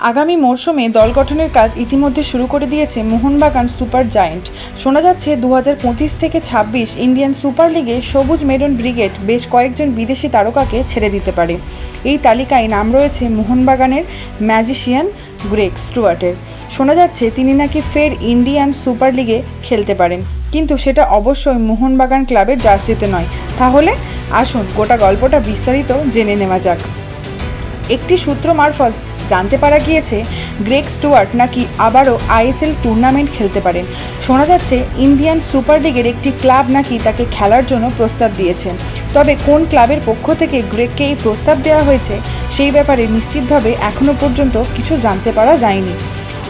আগামী মরশুমে দল গঠনের কাজ ইতিমধ্যে শুরু করে দিয়েছে মোহনবাগান সুপার জায়েন্ট। শোনা যাচ্ছে 2025 থেকে 26 ইন্ডিয়ান সুপার লিগে সবুজ মেরুন ব্রিগেড বেশ কয়েকজন বিদেশি তারকাকে ছেড়ে দিতে পারে। এই তালিকায় নাম রয়েছে মোহনবাগানের ম্যাজিশিয়ান গ্রেগ স্টুয়ার্টের। শোনা যাচ্ছে তিনি নাকি ফের ইন্ডিয়ান সুপার লিগে খেলতে পারেন, কিন্তু সেটা অবশ্যই মোহনবাগান ক্লাবের জার্সিতে নয়। তাহলে আসুন গোটা গল্পটা বিস্তারিত জেনে নেওয়া যাক। একটি সূত্র মারফত জানতে পারা গিয়েছে গ্রেগ স্টুয়ার্ট নাকি আবারও আইএসএল টুর্নামেন্ট খেলতে পারেন। শোনা যাচ্ছে ইন্ডিয়ান সুপার লিগের একটি ক্লাব নাকি তাকে খেলার জন্য প্রস্তাব দিয়েছে। তবে কোন ক্লাবের পক্ষ থেকে গ্রেগকে এই প্রস্তাব দেওয়া হয়েছে সেই ব্যাপারে নিশ্চিতভাবে এখনও পর্যন্ত কিছু জানতে পারা যায়নি।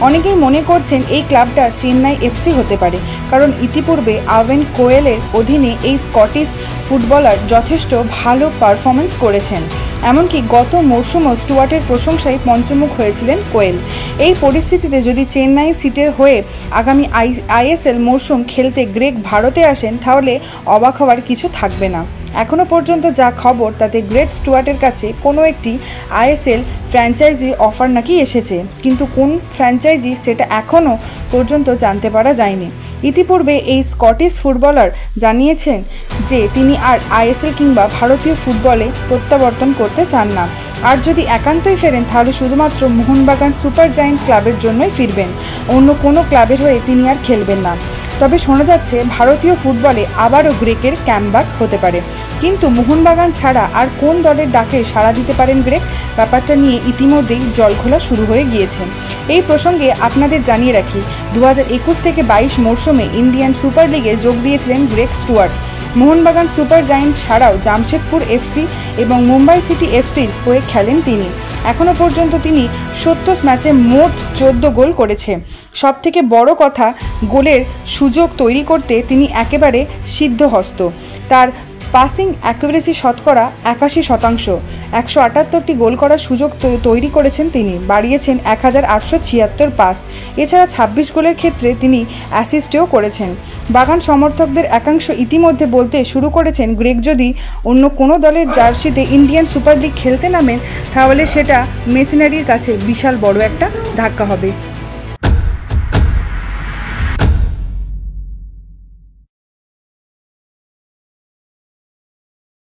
অনেকেই মনে করছেন এই ক্লাবটা চেন্নাই এফসি হতে পারে, কারণ ইতিপূর্বে আওয়েন কোয়েলের অধীনে এই স্কটিশ ফুটবলার যথেষ্ট ভালো পারফরমেন্স করেছেন। এমনকি গত মরশুমও স্টুয়ার্টের প্রশংসায় পঞ্চমুখ হয়েছিলেন কোয়েল। এই পরিস্থিতিতে যদি চেন্নাই সিটির হয়ে আগামী আইএসএল মরশুম খেলতে গ্রেগ ভারতে আসেন, তাহলে অবাক হওয়ার কিছু থাকবে না। এখনও পর্যন্ত যা খবর তাতে গ্রেগ স্টুয়ার্টের কাছে কোনো একটি আইএসএল ফ্র্যাঞ্চাইজি অফার নাকি এসেছে, কিন্তু কোন ফ্র্যাঞ্চাইজি সেটা এখনও পর্যন্ত জানতে পারা যায়নি। ইতিপূর্বে এই স্কটিশ ফুটবলার জানিয়েছেন যে তিনি আর আইএসএল কিংবা ভারতীয় ফুটবলে প্রত্যাবর্তন করতে চান না। আর যদি একান্তই ফেরেন তাহলে শুধুমাত্র মোহনবাগান সুপার জায়েন্ট ক্লাবের জন্যই ফিরবেন, অন্য কোনো ক্লাবের হয়ে তিনি আর খেলবেন না। তবে শোনা যাচ্ছে ভারতীয় ফুটবলে আবারও গ্রেগের ক্যামব্যাক হতে পারে, কিন্তু মোহনবাগান ছাড়া আর কোন দলের ডাকে সাড়া দিতে পারেন গ্রেগ, ব্যাপারটা নিয়ে ইতিমধ্যেই জলঘোলা শুরু হয়ে গিয়েছে। এই প্রসঙ্গে আপনাদের জানিয়ে রাখি, 2021 থেকে 22 মরশুমে ইন্ডিয়ান সুপার লিগে যোগ দিয়েছিলেন Greg Stewart. Mohun Bagan super giant ছাড়াও জামশেদপুর এফসি এবং মুম্বাই সিটি এফসির হয়ে খেলেন তিনি। এখনও পর্যন্ত তিনি 70 ম্যাচে মোট 14 গোল করেছে। সবথেকে বড় কথা, গোলের সুযোগ তৈরি করতে তিনি একেবারে সিদ্ধহস্ত। তার পাসিং অ্যাকুরেসি শতকরা 81%। 178টি গোল করার সুযোগ তৈরি করেছেন তিনি, বাড়িয়েছেন 1876 পাস। এছাড়া 26 গোলের ক্ষেত্রে তিনি অ্যাসিস্টও করেছেন। বাগান সমর্থকদের একাংশ ইতিমধ্যে বলতে শুরু করেছেন গ্রেগ যদি অন্য কোনো দলের জার্সিতে ইন্ডিয়ান সুপার লিগ খেলতে নামেন, তাহলে সেটা মেসিনারির কাছে বিশাল বড় একটা ধাক্কা হবে।